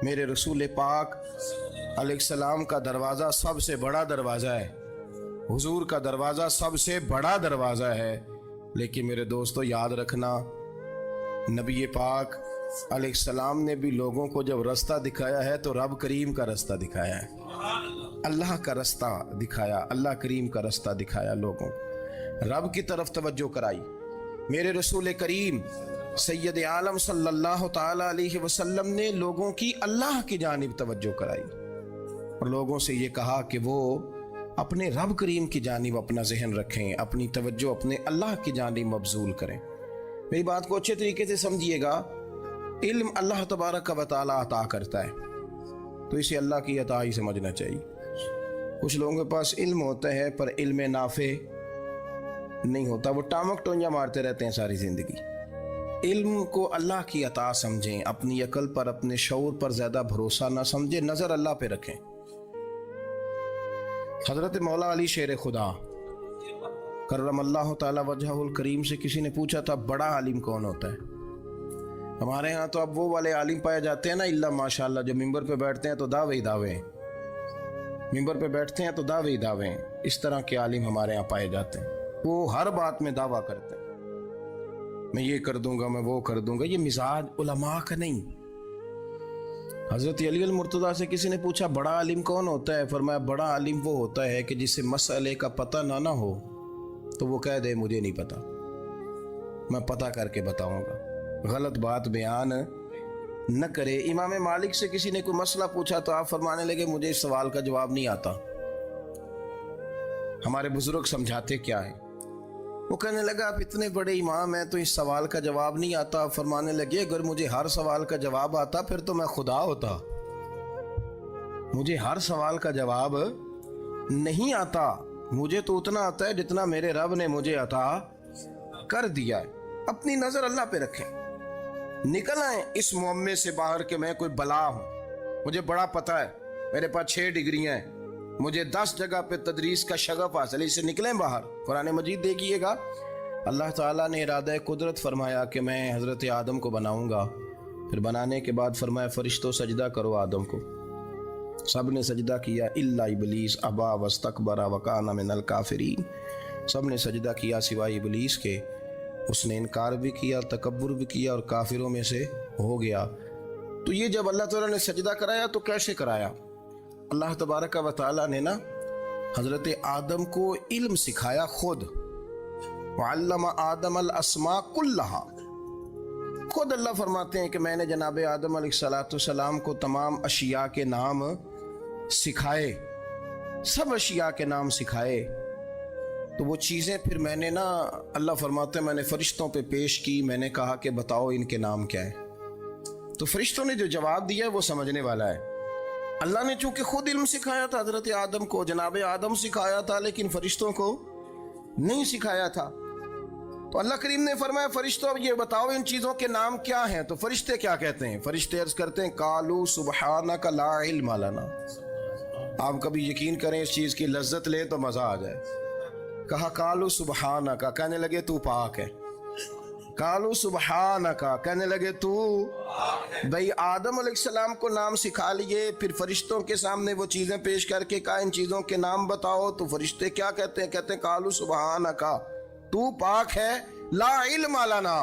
میرے رسول پاک علیہ السلام کا دروازہ سب سے بڑا دروازہ ہے، حضور کا دروازہ سب سے بڑا دروازہ ہے، لیکن میرے دوستو یاد رکھنا، نبی پاک علیہ السلام نے بھی لوگوں کو جب رستہ دکھایا ہے تو رب کریم کا رستہ دکھایا ہے، اللہ کا رستہ دکھایا، اللہ کریم کا رستہ دکھایا، لوگوں رب کی طرف توجہ کرائی۔ میرے رسول کریم سید عالم صلی اللہ تعالی علیہ وسلم نے لوگوں کی اللہ کی جانب توجہ کرائی اور لوگوں سے یہ کہا کہ وہ اپنے رب کریم کی جانب اپنا ذہن رکھیں، اپنی توجہ اپنے اللہ کی جانب مبذول کریں۔ میری بات کو اچھے طریقے سے سمجھیے گا، علم اللہ تبارک و تعالی عطا کرتا ہے تو اسے اللہ کی عطا ہی سمجھنا چاہیے۔ کچھ لوگوں کے پاس علم ہوتا ہے پر علم نافع نہیں ہوتا، وہ ٹامک ٹونجا مارتے رہتے ہیں ساری زندگی۔ علم کو اللہ کی عطا سمجھیں، اپنی عقل پر اپنے شعور پر زیادہ بھروسہ نہ سمجھیں، نظر اللہ پہ رکھیں۔ حضرت مولا علی شیر خدا کرم اللہ تعالی وجہہ الکریم سے کسی نے پوچھا تھا بڑا عالم کون ہوتا ہے؟ ہمارے ہاں تو اب وہ والے عالم پائے جاتے ہیں نا، اللہ ماشاءاللہ، جو ممبر پہ بیٹھتے ہیں تو دعوے ہی دعوے، ممبر پہ بیٹھتے ہیں تو دعوے ہی دعوے، اس طرح کے عالم ہمارے ہاں پائے جاتے ہیں۔ وہ ہر بات میں دعویٰ کرتے ہیں، میں یہ کر دوں گا، میں وہ کر دوں گا۔ یہ مزاج علماء کا نہیں۔ حضرت علی المرتضیٰ سے کسی نے پوچھا بڑا عالم کون ہوتا ہے؟ فرمایا بڑا عالم وہ ہوتا ہے کہ جسے مسئلے کا پتہ نہ ہو تو وہ کہہ دے مجھے نہیں پتا، میں پتہ کر کے بتاؤں گا، غلط بات بیان نہ کرے۔ امام مالک سے کسی نے کوئی مسئلہ پوچھا تو آپ فرمانے لگے مجھے اس سوال کا جواب نہیں آتا، ہمارے بزرگ سمجھاتے کیا ہے؟ وہ کہنے لگا آپ اتنے بڑے امام ہیں تو اس سوال کا جواب نہیں آتا۔ فرمانے لگے اگر مجھے ہر سوال کا جواب آتا پھر تو میں خدا ہوتا، مجھے ہر سوال کا جواب نہیں آتا، مجھے تو اتنا آتا ہے جتنا میرے رب نے مجھے عطا کر دیا ہے۔ اپنی نظر اللہ پہ رکھیں، نکل آئیں اس معمے سے باہر کہ میں کوئی بلا ہوں، مجھے بڑا پتہ ہے، میرے پاس 6 ڈگریاں ہیں، مجھے 10 جگہ پہ تدریس کا شغف حاصل ہے، اس سے نکلیں باہر۔ قرآن مجید دیکھیے گا، اللہ تعالیٰ نے ارادہ قدرت فرمایا کہ میں حضرت آدم کو بناؤں گا، پھر بنانے کے بعد فرمایا فرشتوں سجدہ کرو آدم کو، سب نے سجدہ کیا الا ابلیس ابا واستکبر وکان من الکافرین، سب نے سجدہ کیا سوائے ابلیس کے، اس نے انکار بھی کیا، تکبر بھی کیا اور کافروں میں سے ہو گیا۔ تو یہ جب اللہ تعالیٰ نے سجدہ کرایا تو کیسے کرایا؟ اللہ تبارک و تعالیٰ نے نا حضرت آدم کو علم سکھایا خود، وعلم آدم الاسماء کلہا، خود اللہ فرماتے ہیں کہ میں نے جناب آدم علیہ السلام کو تمام اشیاء کے نام سکھائے، سب اشیاء کے نام سکھائے۔ تو وہ چیزیں پھر میں نے نا، اللہ فرماتے ہیں میں نے فرشتوں پہ پیش کی، میں نے کہا کہ بتاؤ ان کے نام کیا ہے، تو فرشتوں نے جو جواب دیا ہے وہ سمجھنے والا ہے۔ اللہ نے چونکہ خود علم سکھایا تھا حضرت آدم کو، جناب آدم سکھایا تھا، لیکن فرشتوں کو نہیں سکھایا تھا۔ تو اللہ کریم نے فرمایا فرشتوں اب یہ بتاؤ ان چیزوں کے نام کیا ہیں؟ تو فرشتے کیا کہتے ہیں؟ فرشتے عرض کرتے ہیں قالوا سبحانک لا علم لنا۔ آپ کبھی یقین کریں اس چیز کی لذت لیں تو مزہ آ جائے۔ کہا قالوا سبحانک، کہنے لگے تو پاک ہے، قالوا سبحانک، کہنے لگے تو بھئی آدم علیہ السلام کو نام سکھا لیے، پھر فرشتوں کے سامنے وہ چیزیں پیش کر کے کہا ان چیزوں کے نام بتاؤ، تو فرشتے کیا کہتے ہیں؟ کہتے ہیں قالوا سبحانک، تو پاک ہے، لا علم لنا،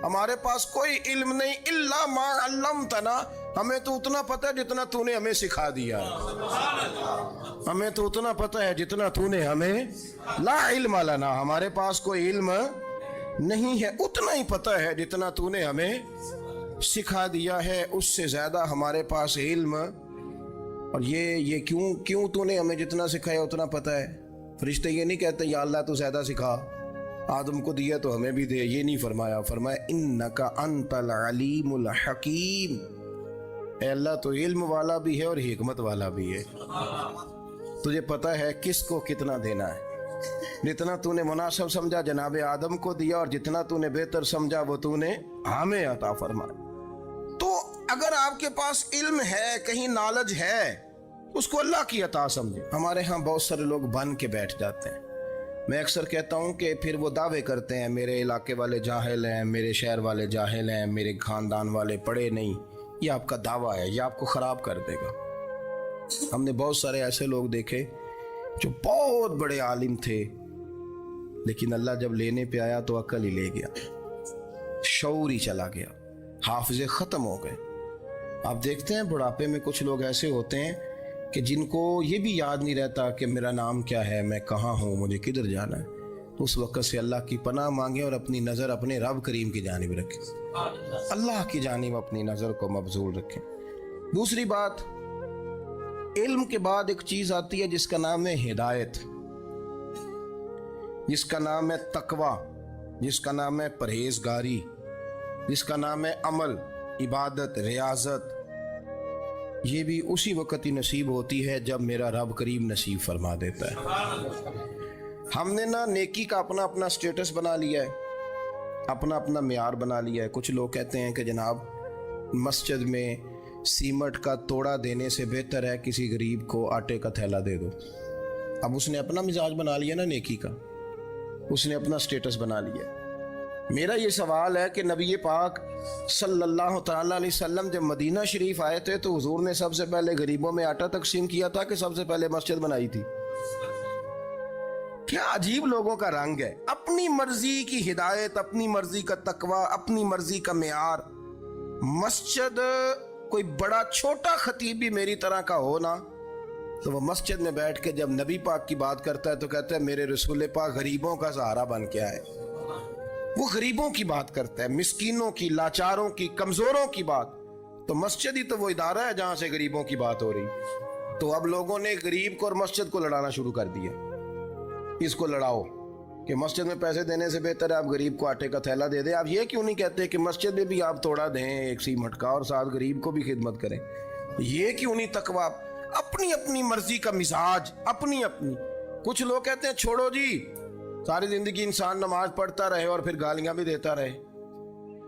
ہمارے پاس کوئی علم نہیں، الا ما علمتنا، ہمیں تو اتنا پتہ ہے جتنا تو نے ہمیں سکھا دیا ہے، ہمیں تو اتنا پتہ ہے جتنا تو نے ہمیں، لا علم لنا، ہمارے پاس کوئی علم نہیں ہے، اتنا ہی پتہ ہے جتنا تو نے ہمیں سکھا دیا ہے، اس سے زیادہ ہمارے پاس علم، اور یہ کیوں تو نے ہمیں جتنا سکھایا اتنا پتہ ہے۔ فرشتے یہ نہیں کہتے یا اللہ تو زیادہ سکھا، آدم کو دیا تو ہمیں بھی دے، یہ نہیں فرمایا، فرمایا انک انت العلیم الحکیم، اے اللہ تو علم والا بھی ہے اور حکمت والا بھی ہے، تجھے پتہ ہے کس کو کتنا دینا ہے، جتنا تو نے مناسب سمجھا جناب آدم کو دیا، اور جتنا تو نے بہتر سمجھا وہ تو نے ہمیں عطا فرمایا۔ تو اگر آپ کے پاس علم ہے، کہیں نالج ہے، اس کو اللہ کی عطا سمجھیں۔ ہمارے ہاں بہت سارے لوگ بن کے بیٹھ جاتے ہیں، میں اکثر کہتا ہوں کہ پھر وہ دعوے کرتے ہیں میرے علاقے والے جاہل ہیں، میرے شہر والے جاہل ہیں، میرے خاندان والے پڑھے نہیں، یہ آپ کا دعویٰ ہے، یہ آپ کو خراب کر دے گا۔ ہم نے بہت سارے ایسے لوگ دیکھے جو بہت بڑے عالم تھے، لیکن اللہ جب لینے پہ آیا تو عقل ہی لے گیا، شعور ہی چلا گیا، حافظے ختم ہو گئے۔ آپ دیکھتے ہیں بڑھاپے میں کچھ لوگ ایسے ہوتے ہیں کہ جن کو یہ بھی یاد نہیں رہتا کہ میرا نام کیا ہے، میں کہاں ہوں، مجھے کدھر جانا ہے۔ تو اس وقت سے اللہ کی پناہ مانگیں اور اپنی نظر اپنے رب کریم کی جانب رکھیں، اللہ کی جانب اپنی نظر کو مبذول رکھیں۔ دوسری بات، علم کے بعد ایک چیز آتی ہے جس کا نام ہے ہدایت، جس کا نام ہے تقوی، جس کا نام ہے پرہیزگاری، جس کا نام ہے عمل، عبادت، ریاضت۔ یہ بھی اسی وقت ہی نصیب ہوتی ہے جب میرا رب کریم نصیب فرما دیتا ہے۔ ہم نے نا نیکی کا اپنا اپنا سٹیٹس بنا لیا ہے، اپنا اپنا معیار بنا لیا ہے۔ کچھ لوگ کہتے ہیں کہ جناب مسجد میں سیمٹ کا توڑا دینے سے بہتر ہے کسی غریب کو آٹے کا تھیلا دے دو۔ اب اس نے اپنا مزاج بنا لیا نا نیکی کا، اس نے اپنا سٹیٹس بنا لیا۔ میرا یہ سوال ہے کہ نبی پاک صلی اللہ تعالیٰ علیہ وسلم جب مدینہ شریف آئے تھے تو حضور نے سب سے پہلے غریبوں میں آٹا تقسیم کیا تھا کہ سب سے پہلے مسجد بنائی تھی؟ کیا عجیب لوگوں کا رنگ ہے، اپنی مرضی کی ہدایت، اپنی مرضی کا تقوی، اپنی مرضی کا معیار۔ مسجد کوئی بڑا چھوٹا خطیب بھی میری طرح کا ہو نا، تو وہ مسجد میں بیٹھ کے جب نبی پاک کی بات کرتا ہے تو کہتا ہے میرے رسول پاک غریبوں کا سہارا بن کے آئے۔ وہ غریبوں کی بات کرتا ہے، مسکینوں کی، لاچاروں کی، کمزوروں کی بات۔ تو مسجد ہی تو وہ ادارہ ہے جہاں سے غریبوں کی بات ہو رہی۔ تو اب لوگوں نے غریب کو اور مسجد کو لڑانا شروع کر دیا، اس کو لڑاؤ کہ مسجد میں پیسے دینے سے بہتر ہے آپ غریب کو آٹے کا تھیلا دے دیں۔ آپ یہ کیوں نہیں کہتے کہ مسجد میں بھی آپ توڑا دیں ایک سیمٹ کا اور ساتھ غریب کو بھی خدمت کریں؟ یہ کیوں نہیں تقویٰ؟ اپنی اپنی مرضی کا مزاج، اپنی اپنی۔ کچھ لوگ کہتے ہیں چھوڑو جی، ساری زندگی انسان نماز پڑھتا رہے اور پھر گالیاں بھی دیتا رہے،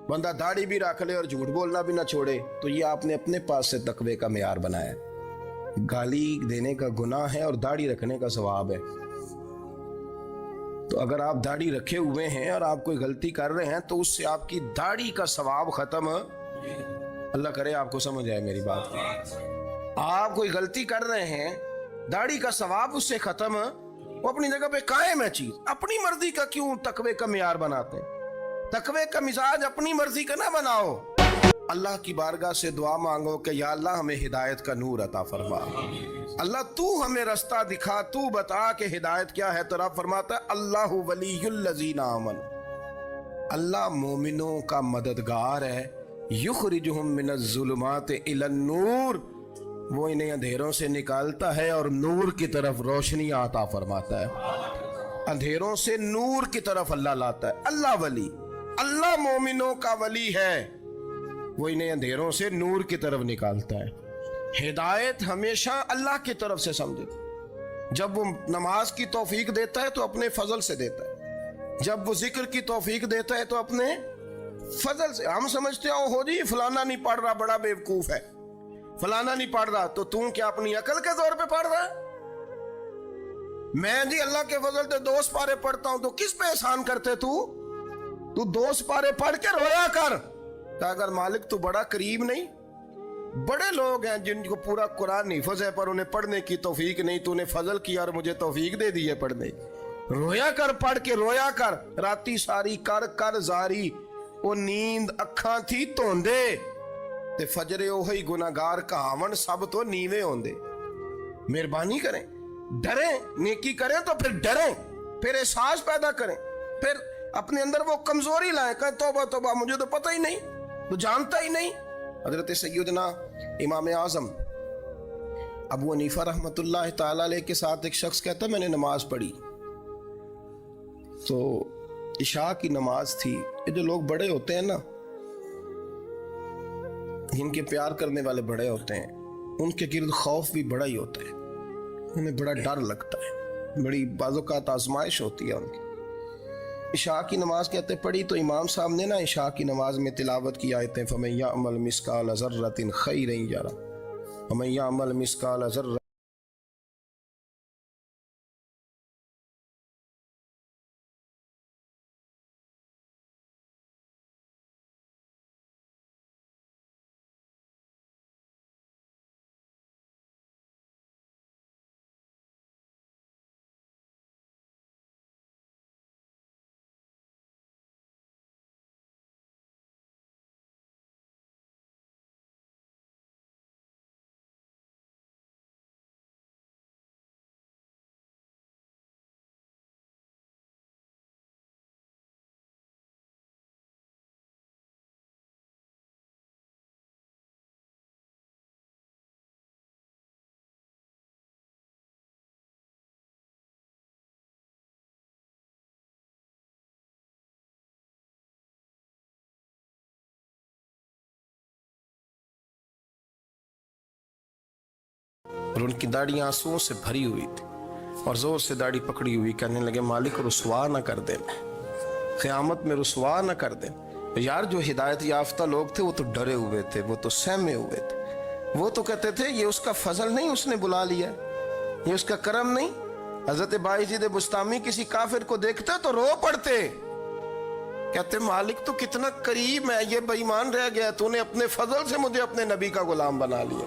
بندہ داڑھی بھی رکھ لے اور جھوٹ بولنا بھی نہ چھوڑے۔ تو یہ آپ نے اپنے پاس سے تقوی کا معیار بنایا۔ گالی دینے کا گناہ ہے اور داڑھی رکھنے کا ثواب ہے۔ تو اگر آپ داڑھی رکھے ہوئے ہیں اور آپ کوئی غلطی کر رہے ہیں تو اس سے آپ کی داڑھی کا ثواب ختم، اللہ کرے آپ کو سمجھ آئے میری بات۔ آپ کوئی غلطی کر رہے ہیں، داڑھی کا ثواب اس سے ختم، وہ اپنی جگہ پہ قائم ہے چیز۔ اپنی مرضی کا کیوں تقوی کا معیار بناتے ہیں؟ تقوی کا مزاج اپنی مرضی کا نہ بناؤ۔ اللہ کی بارگاہ سے دعا مانگو کہ یا اللہ ہمیں ہدایت کا نور عطا فرما، اللہ تو ہمیں رستہ دکھا، تو بتا کہ ہدایت کیا ہے۔ تو رب فرماتا ہے اللہ ولی الذین آمنوا، اللہ مومنوں کا مددگار ہے، یخرجہم من الظلمات الی النور، وہ انہیں اندھیروں سے نکالتا ہے اور نور کی طرف روشنی عطا فرماتا ہے۔ اندھیروں سے نور کی طرف اللہ لاتا ہے۔ اللہ ولی، اللہ مومنوں کا ولی ہے، وہ انہیں اندھیروں سے نور کی طرف نکالتا ہے۔ ہدایت ہمیشہ اللہ کی طرف سے سمجھے۔ جب وہ نماز کی توفیق دیتا ہے تو اپنے فضل سے دیتا ہے، جب وہ ذکر کی توفیق دیتا ہے تو اپنے فضل سے۔ ہم سمجھتے ہو جی فلانا نہیں پڑھ رہا بڑا بیوقوف ہے، فلانا نہیں پڑھ رہا، تو تم کیا اپنی عقل کے زور پہ پڑھ رہا ہے؟ میں جی اللہ کے فضل سے 2 سپارے پڑھتا ہوں، تو کس پہ احسان کرتے تو 2 سپارے پڑھ کے رویا کر کہ اگر مالک تو بڑا قریب نہیں۔ بڑے لوگ ہیں جن کو پورا قرآن حفظ ہے پر انہیں پڑھنے کی توفیق نہیں، تو انہیں فضل کیا اور مجھے توفیق دے دی ہے پڑھنے۔ رویا کر، پڑھ کے رویا کر، راتی ساری کر کر زاری، وہ نیند اکھاں تھی توندے تے فجرے اوہی گناہگار کہاون سب تو نیوے ہوندے۔ مہربانی کریں، ڈریں، نیکی کریں تو پھر ڈریں، پھر احساس پیدا کریں، پھر اپنے اندر وہ کمزوری لائیں، کہیں توبہ توبہ مجھے تو پتہ ہی نہیں، تو جانتا ہی نہیں۔ حضرت سیدنا امام اعظم ابو حنیفہ رحمۃ اللہ تعالی علیہ کے ساتھ ایک شخص کہتا ہے میں نے نماز پڑھی، تو عشاء کی نماز تھی۔ یہ جو لوگ بڑے ہوتے ہیں نا، جن کے پیار کرنے والے بڑے ہوتے ہیں، ان کے گرد خوف بھی بڑا ہی ہوتا ہے، انہیں بڑا ڈر لگتا ہے، بڑی بعض اوقات آزمائش ہوتی ہے ان کی۔ عشاء کی نماز کہتے پڑھی تو امام صاحب نے نا عشاء کی نماز میں تلاوت کی آیتیں فَمَن يَعْمَلْ مِثْقَالَ ذَرَّةٍ خَيْرًا يَرَهُ وَمَن يَعْمَلْ مِثْقَالَ ذَرَّةٍ اور ان کی داڑھی آنسوؤں سے بھری ہوئی تھی اور زور سے داڑھی پکڑی ہوئی، کہنے لگے مالک رسوا نہ کر دے، قیامت میں رسوا نہ کر دے۔ یار جو ہدایت یافتہ لوگ تھے وہ تو ڈرے ہوئے تھے، وہ تو سہمے ہوئے تھے، وہ تو کہتے تھے یہ اس کا فضل نہیں، اس نے بلا لیا، یہ اس کا کرم نہیں۔ حضرت بایزید بستامی کسی کافر کو دیکھتے تو رو پڑتے، کہتے مالک تو کتنا کریم ہے، یہ بے ایمان رہ گیا، تو نے اپنے فضل سے مجھے اپنے نبی کا غلام بنا لیا۔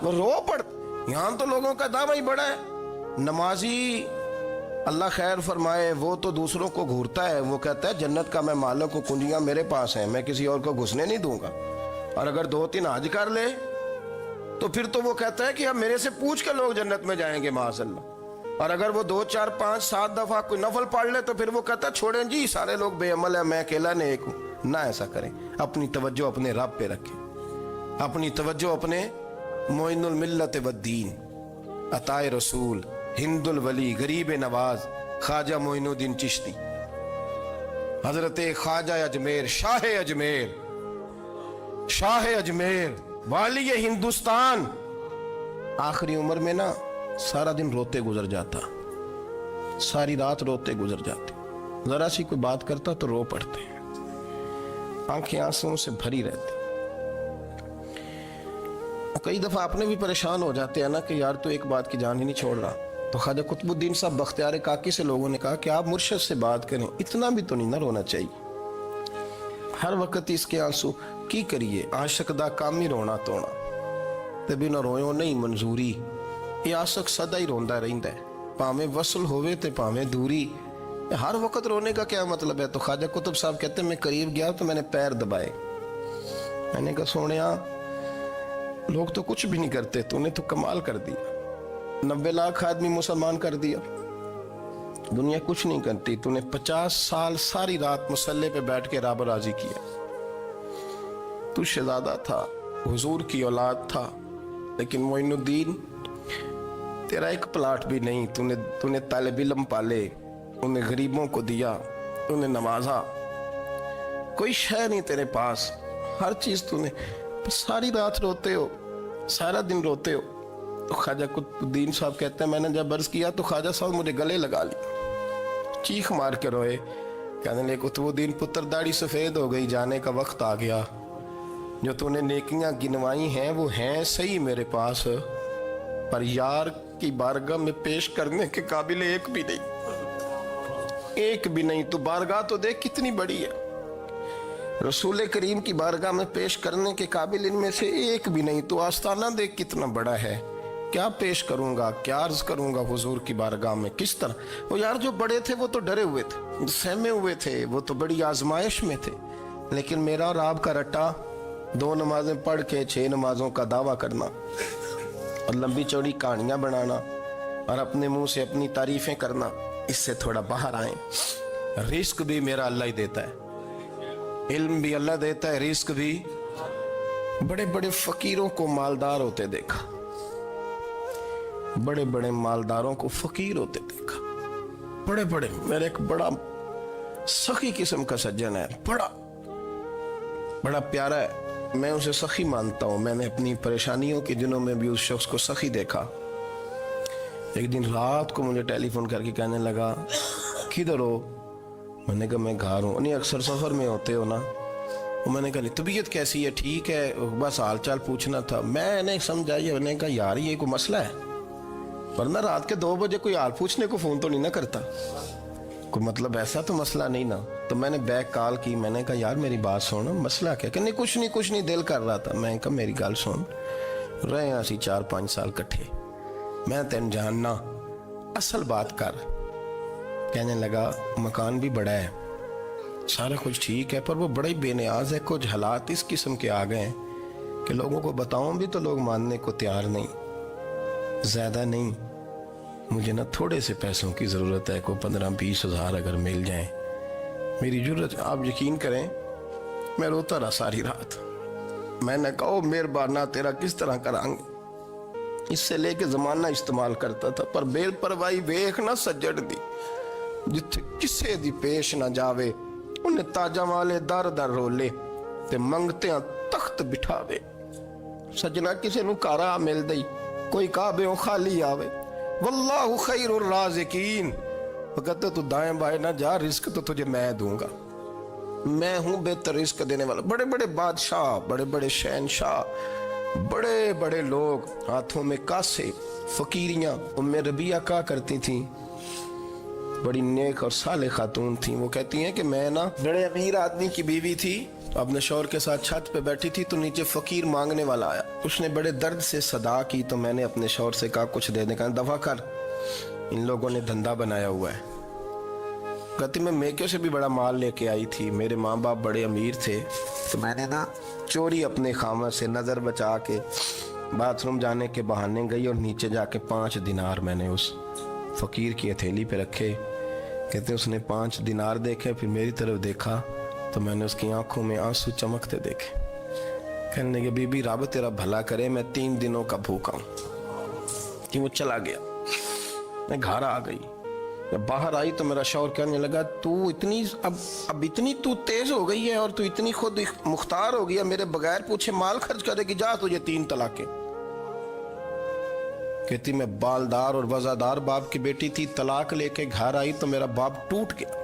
وہ رو پڑتے۔ یہاں تو لوگوں کا دعویٰ ہی بڑا ہے۔ نمازی اللہ خیر فرمائے وہ تو دوسروں کو گھورتا ہے، وہ کہتا ہے جنت کا میں مالک ہوں، کنجیاں میرے پاس ہیں، میں کسی اور کو گھسنے نہیں دوں گا۔ اور اگر 2-3 حج کر لے تو پھر تو وہ کہتا ہے کہ اب میرے سے پوچھ کے لوگ جنت میں جائیں گے معاذ اللہ۔ اور اگر وہ 2 4 5 7 دفعہ کوئی نفل پڑھ لے تو پھر وہ کہتا ہے چھوڑیں جی سارے لوگ بے عمل ہیں، میں اکیلا نیک ہوں۔ نہ ایسا کریں، اپنی توجہ اپنے رب پہ رکھیں، اپنی توجہ اپنے معین الملت والدین، عطائے رسول، ہند الولی، غریب نواز، خواجہ معین الدین چشتی، حضرت خواجہ اجمیر، شاہ اجمیر، شاہ اجمیر، والی ہندوستان۔ آخری عمر میں نا سارا دن روتے گزر جاتا، ساری رات روتے گزر جاتے، ذرا سی کوئی بات کرتا تو رو پڑتے، آنکھیں آنسوں سے بھری رہتی۔ کئی دفعہ اپنے بھی پریشان ہو جاتے ہیں نا کہ یار تو ایک بات کی جان ہی نہیں چھوڑ رہا۔ تو خواجہ قطب الدین صاحب بختیار کاکی سے لوگوں نے کہا کہ آپ مرشد سے بات کریں، اتنا بھی تو نہیں نہ رونا چاہیے، ہر وقت اس کے آنسو کی کریے، عاشق دا کام ہی رونا تونا، تبھی نہ رویوں نہیں منظوری، یہ عاشق سدا ہی روندا رہندا ہے، پاویں وصل ہوئے تے پاویں دوری، ہر وقت رونے کا کیا مطلب ہے؟ تو خواجہ قطب صاحب کہتے ہیں میں قریب گیا تو میں نے پیر دبائے، میں نے کہا سونیا لوگ تو کچھ بھی نہیں کرتے، تو نے تو کمال کر دیا، 90 لاکھ آدمی مسلمان کر دیا، دنیا کچھ نہیں کرتی، تو نے 50 سال ساری رات مسلح پہ بیٹھ کے رب راضی کیا، تو شہزادہ تھا، حضور کی اولاد تھا، لیکن معین الدین تیرا ایک پلاٹ بھی نہیں، تو نے طالب علم پالے، انہیں غریبوں کو دیا، انہیں نوازا، کوئی شے نہیں تیرے پاس، ہر چیز تو نے، ساری رات روتے ہو، سارا دن روتے ہو۔ تو خواجہ قطب الدین صاحب کہتے ہیں میں نے جب عرض کیا تو خواجہ صاحب مجھے گلے لگا لیا، چیخ مار کے روئے، کہنے لگے قطب الدین پتر داڑھی سفید ہو گئی، جانے کا وقت آ گیا، جو تو نے نیکیاں گنوائی ہیں وہ ہیں صحیح میرے پاس، پر یار کی بارگاہ میں پیش کرنے کے قابل ایک بھی نہیں، ایک بھی نہیں۔ تو بارگاہ تو دیکھ کتنی بڑی ہے، رسول کریم کی بارگاہ میں پیش کرنے کے قابل ان میں سے ایک بھی نہیں، تو آستانہ دیکھ کتنا بڑا ہے، کیا پیش کروں گا، کیا عرض کروں گا حضور کی بارگاہ میں، کس طرح؟ وہ یار جو بڑے تھے وہ تو ڈرے ہوئے تھے، سہمے ہوئے تھے، وہ تو بڑی آزمائش میں تھے، لیکن میرا اور آپ کا رٹا 2 نمازیں پڑھ کے 6 نمازوں کا دعویٰ کرنا اور لمبی چوڑی کہانیاں بنانا اور اپنے منہ سے اپنی تعریفیں کرنا، اس سے تھوڑا باہر آئیں۔ رزق بھی میرا اللہ ہی دیتا ہے، علم بھی اللہ دیتا ہے، رزق بھی۔ بڑے بڑے فقیروں کو مالدار ہوتے دیکھا، بڑے بڑے مالداروں کو فقیر ہوتے دیکھا، بڑے بڑے، میرے ایک بڑا سخی قسم کا سجن ہے، بڑا پیارا ہے، میں اسے سخی مانتا ہوں، میں نے اپنی پریشانیوں کے دنوں میں بھی اس شخص کو سخی دیکھا۔ ایک دن رات کو مجھے ٹیلی فون کر کے کہنے لگا کدھر ہو؟ میں نے کہا میں گھر ہوں۔ نہیں اکثر سفر میں ہوتے ہو نا؟ میں نے کہا طبیعت کیسی ہے؟ ٹھیک ہے، بس حال چال پوچھنا تھا۔ میں نے سمجھائی، میں نے کہا یار یہ کوئی مسئلہ ہے، ورنہ رات کے 2 بجے کوئی حال پوچھنے کو فون تو نہیں نہ کرتا، کوئی مطلب ایسا تو مسئلہ نہیں نا۔ تو میں نے بیک کال کی، میں نے کہا یار میری بات سن، مسئلہ کیا؟ کہ نہیں کچھ نہیں دل کر رہا تھا۔ میں نے کہا میری گل سن، رہے ہیں اسی 4-5 سال کٹھے، میں تین جاننا، اصل بات کر۔ کہنے لگا مکان بھی بڑا ہے، سارا کچھ ٹھیک ہے، پر وہ بڑا ہی بے نیاز ہے، کچھ حالات اس قسم کے آ گئے ہیں کہ لوگوں کو بتاؤں بھی تو لوگ ماننے کو تیار نہیں، زیادہ نہیں، مجھے نا تھوڑے سے پیسوں کی ضرورت ہے، کوئی 15-20 ہزار اگر مل جائیں، میری ضرورت۔ آپ یقین کریں میں روتا رہا ساری رات۔ میں نے کہا مہربانہ تیرا کس طرح کرانگے، اس سے لے کے زمانہ استعمال کرتا تھا، پر بے پرواہی ویکھ نہ سجڑ دی، جتھے کسے دی پیش نہ جاوے، انہیں تاجاں والے در در رولے تے منگتیاں تخت بٹھاوے۔ سجنا کسے نو کارا مل دئی، کوئی کعبے خالی آوے. واللہ خیر الرازقین. وہ کہتے تو دائیں بائیں نہ جا, رزق تو تجھے میں دوں گا, میں ہوں بہتر رزق دینے والا. بڑے بڑے بادشاہ, بڑے بڑے شہنشاہ, بڑے بڑے لوگ, ہاتھوں میں کاسے, فقیریاں. ام ربیعہ کہا کرتی تھیں, بڑی نیک اور صالح خاتون تھیں. وہ کہتی ہیں کہ میں نا بڑے امیر آدمی کی بیوی تھی, اپنے شوہر کے ساتھ چھت پہ بیٹھی تھی تو نیچے فقیر مانگنے والا آیا. اس نے بڑے درد سے صدا کی تو میں نے اپنے شوہر سے کہا کچھ دے دیں. کہا دفع کر, ان لوگوں نے دھندا بنایا ہوا ہے. کہتی میں میکے سے بھی بڑا مال لے کے آئی تھی, میرے ماں باپ بڑے امیر تھے, تو میں نے نا چوری اپنے خامد سے نظر بچا کے باتھ روم جانے کے بہانے گئی اور نیچے جا کے 5 دینار میں نے اس فقیر کی ہتھیلی پہ رکھے. کہتے اس نے 5 دینار دیکھے, پھر میری طرف دیکھا تو میں نے اس کی آنکھوں میں آنسو چمکتے دیکھے. کہنے لگے بی بی رب تیرا بھلا کرے, میں 3 دنوں کا بھوکا ہوں. کہ وہ چلا گیا. میں گھر آ گئی, جب باہر آئی تو میرا شوہر کہنے لگا تو اتنی اب اتنی تو تیز ہو گئی ہے اور تو اتنی خود مختار ہو گیا, میرے بغیر پوچھے مال خرچ کرے گی, جا تجھے 3 طلاقیں. کہتی میں بالدار اور وزادار باپ کی بیٹی تھی, طلاق لے کے گھر آئی تو میرا باپ ٹوٹ گیا,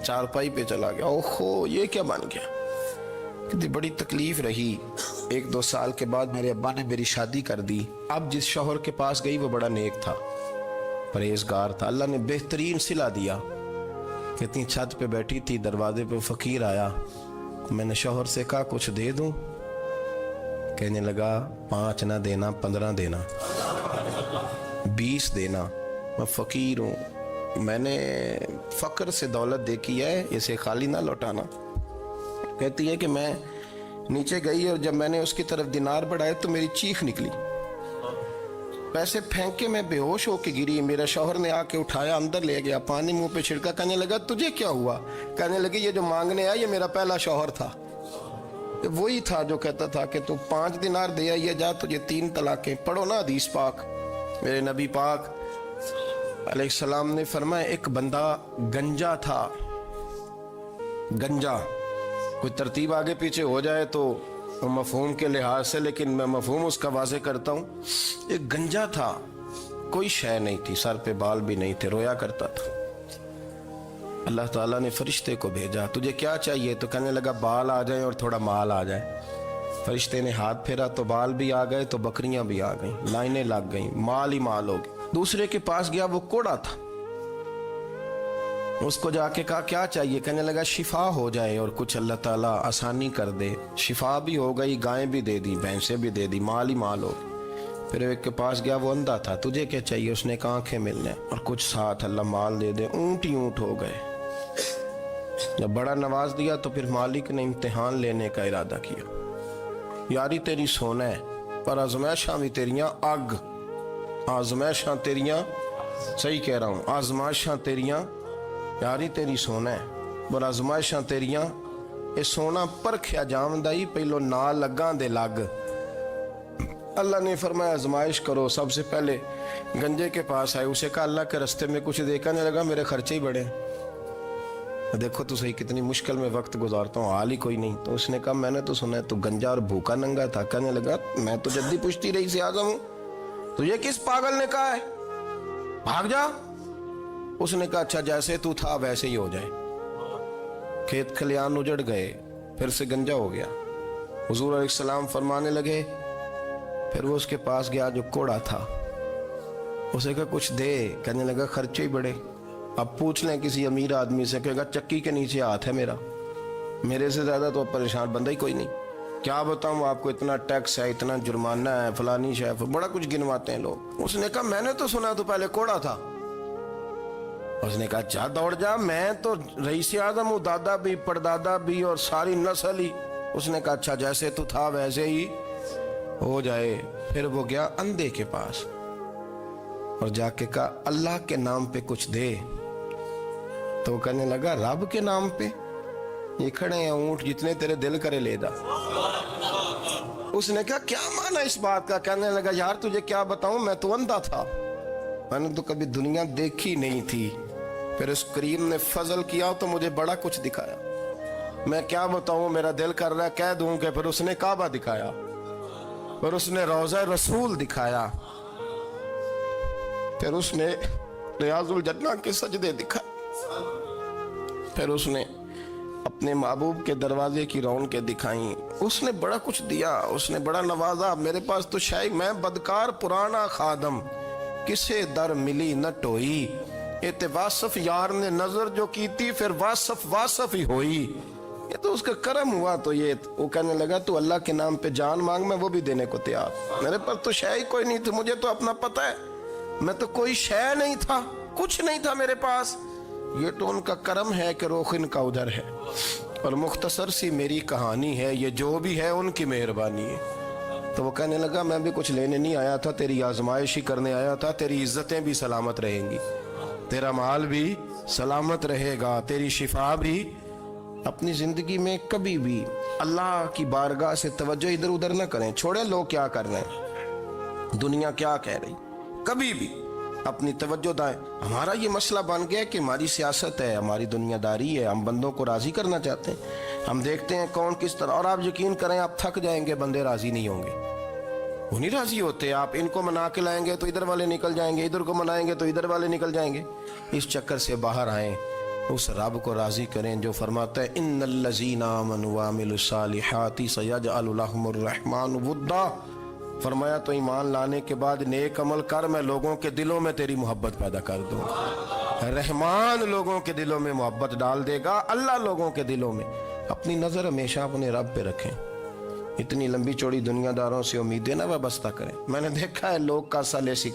چارپائی پہ چلا گیا. اوہو یہ کیا بن گیا. کہتی بڑی تکلیف رہی. 1-2 سال کے بعد میرے ابا نے میری شادی کر دی. اب جس شوہر کے پاس گئی وہ بڑا نیک تھا, پرہیزگار تھا, اللہ نے بہترین صلہ دیا. کہتی چھت پہ بیٹھی تھی, دروازے پہ فقیر آیا, میں نے شوہر سے کہا کچھ دے دوں. کہنے لگا 5 نہ دینا, 15 دینا, 20 دینا, میں فقیر ہوں, میں نے فقر سے دولت دیکھی ہے, اسے خالی نہ لوٹانا. کہتی ہے کہ میں نیچے گئی اور جب میں نے اس کی طرف دینار بڑھائے تو میری چیخ نکلی, پیسے پھینک کے میں بے ہوش ہو کے گری. میرا شوہر نے آ کے اٹھایا, اندر لے گیا, پانی منہ پہ چھڑکا. کہنے لگا تجھے کیا ہوا. کہنے لگی یہ جو مانگنے آیا یہ میرا پہلا شوہر تھا, وہی تھا جو کہتا تھا کہ تو 5 دینار دے آئیے, جا تجھے 3 طلاقیں. پڑھو نا حدیث پاک. میرے نبی پاک علیہ السلام نے فرمایا ایک بندہ گنجا تھا. گنجا, کوئی ترتیب آگے پیچھے ہو جائے تو مفہوم کے لحاظ سے, لیکن میں مفہوم اس کا واضح کرتا ہوں. ایک گنجا تھا, کوئی شے نہیں تھی, سر پہ بال بھی نہیں تھے, رویا کرتا تھا. اللہ تعالیٰ نے فرشتے کو بھیجا, تجھے کیا چاہیے. تو کہنے لگا بال آ جائیں اور تھوڑا مال آ جائے. فرشتے نے ہاتھ پھیرا تو بال بھی آ گئے تو بکریاں بھی آ گئیں, لائنیں لگ گئیں, مال ہی مال ہو گئے. دوسرے کے پاس گیا, وہ کوڑا تھا, اس کو جا کے کہا کیا چاہیے. کہنے لگا شفا ہو جائے اور کچھ اللہ تعالیٰ آسانی کر دے. شفا بھی ہو گئی, گائیں بھی دے دی, بھینسیں بھی دے دی, مال ہی مال ہو. پھر ایک کے پاس گیا, وہ اندھا تھا, تجھے کیا چاہیے. اس نے کہا آنکھیں ملنے اور کچھ ساتھ اللہ مال دے دے. اونٹ ہی اونٹ ہو گئے. جب بڑا نواز دیا تو پھر مالک نے امتحان لینے کا ارادہ کیا. یاری تیری سونا ہے پر آزمائشاں بھی تیریاں اگ. آزمائشاں تیریاں, صحیح کہہ رہا ہوں, آزمائشاں تیریاں, یاری تیری سونا ہے پر آزمائشاں تیریاں. اے سونا پرکھیا جامدائی, پہلو نہ لگاں دے لگ. اللہ نے فرمایا آزمائش کرو. سب سے پہلے گنجے کے پاس آئے, اسے کہا اللہ کے رستے میں کچھ دیکھنے لگا, میرے خرچے ہی بڑے. دیکھو تو صحیح کتنی مشکل میں وقت گزارتا ہوں, حال ہی کوئی نہیں. تو اس نے کہا میں نے تو سنا ہے تو گنجا اور بھوکا ننگا تھا. کہنے لگا میں تو جدی پشتی رئیس اعظم ہوں, تجھے کس پاگل نے کہا ہے, بھاگ جا. اس نے کہا اچھا جیسے تو تھا ویسے ہی ہو جائے. کھیت کھلیان اجڑ گئے, پھر سے گنجا ہو گیا. حضور علیہ السلام فرمانے لگے, پھر وہ اس کے پاس گیا جو کوڑا تھا, اسے کہا کچھ دے. کہنے لگا خرچے ہی بڑے. اب پوچھ لیں کسی امیر آدمی سے, کہے گا چکی کے نیچے ہاتھ ہے میرا, میرے سے زیادہ تو پریشان بندہ ہی کوئی نہیں. کیا بتاؤں آپ کو, اتنا ٹیکس ہے, اتنا جرمانہ ہے, فلانی شے, بڑا کچھ گنواتے ہیں لوگ. اس نے کہا میں نے تو سنا تو پہلے کوڑا تھا. اس نے کہا جا دوڑ جا, میں تو رئیس اعظم ہوں, دادا بھی پردادا بھی اور ساری نسل ہی. اس نے کہا اچھا جیسے تو تھا ویسے ہی ہو جائے. پھر وہ گیا اندھے کے پاس اور جا کے کہا اللہ کے نام پہ کچھ دے. تو وہ کہنے لگا رب کے نام پہ, یہ کھڑے ہیں اونٹ, جتنے تیرے دل کرے لے دا. اس نے کہا کیا معنی اس بات کا. کہنے لگا یار تجھے کیا بتاؤں, میں تو اندھا تھا, میں نے تو کبھی دنیا دیکھی نہیں تھی. پھر اس کریم نے فضل کیا تو مجھے بڑا کچھ دکھایا. میں کیا بتاؤں, میرا دل کر رہا ہے کہہ دوں کہ پھر اس نے کعبہ دکھایا. اور اس نے روضہ رسول دکھایا، پھر اس نے ریاض الجنہ کے سجدے دکھائے، پھر اس نے اپنے محبوب کے دروازے کی رونقیں دکھائیں، اس نے بڑا کچھ دیا، اس نے بڑا نوازا۔ میرے پاس تو شاید میں بدکار پرانا خادم، کسے در ملی نہ ٹوئی، ایت واصف یار نے نظر جو کی تھی، پھر واصف ہی ہوئی۔ یہ تو اس کا کرم ہوا۔ تو یہ وہ کہنے لگا تو اللہ کے نام پہ جان مانگ، میں وہ بھی دینے کو تیار۔ میرے پاس تو شے ہی کوئی نہیں تھی، مجھے تو اپنا پتہ ہے، میں تو کوئی شے نہیں تھا، کچھ نہیں تھا میرے پاس۔ یہ تو ان کا کرم ہے کہ رخ ان کا ادھر ہے، اور مختصر سی میری کہانی ہے، یہ جو بھی ہے ان کی مہربانی ہے۔ تو وہ کہنے لگا میں بھی کچھ لینے نہیں آیا تھا، تیری آزمائش ہی کرنے آیا تھا، تیری عزتیں بھی سلامت رہیں گی، تیرا مال بھی سلامت رہے گا، تیری شفا بھی۔ اپنی زندگی میں کبھی بھی اللہ کی بارگاہ سے توجہ ادھر ادھر نہ کریں، چھوڑیں لوگ کیا کر رہے ہیں، دنیا کیا کہہ رہی، کبھی بھی اپنی توجہ دائیں۔ ہمارا یہ مسئلہ بن گیا کہ ہماری سیاست ہے، ہماری دنیا داری ہے، ہم بندوں کو راضی کرنا چاہتے ہیں، ہم دیکھتے ہیں کون کس طرح، اور آپ یقین کریں آپ تھک جائیں گے، بندے راضی نہیں ہوں گے، وہ نہیں راضی ہوتے۔ آپ ان کو منا کے لائیں گے تو ادھر والے نکل جائیں گے، ادھر کو منائیں گے تو ادھر والے نکل جائیں گے۔ اس چکر سے باہر آئیں، اس رب کو راضی کریں جو فرماتا ہے ان الذین آمنوا وعملوا الصالحات سیجعل لهم الرحمن ودا۔ فرمایا تو ایمان لانے کے بعد نیک عمل کر، میں لوگوں کے دلوں میں تیری محبت پیدا کر دوں گا۔ رحمان لوگوں کے دلوں میں محبت ڈال دے گا، اللہ لوگوں کے دلوں میں۔ اپنی نظر ہمیشہ اپنے رب پہ رکھیں، اتنی لمبی چوڑی دنیا داروں سے امیدیں نہ وابستہ کریں۔ میں نے دیکھا ہے لوگ کا سالے سی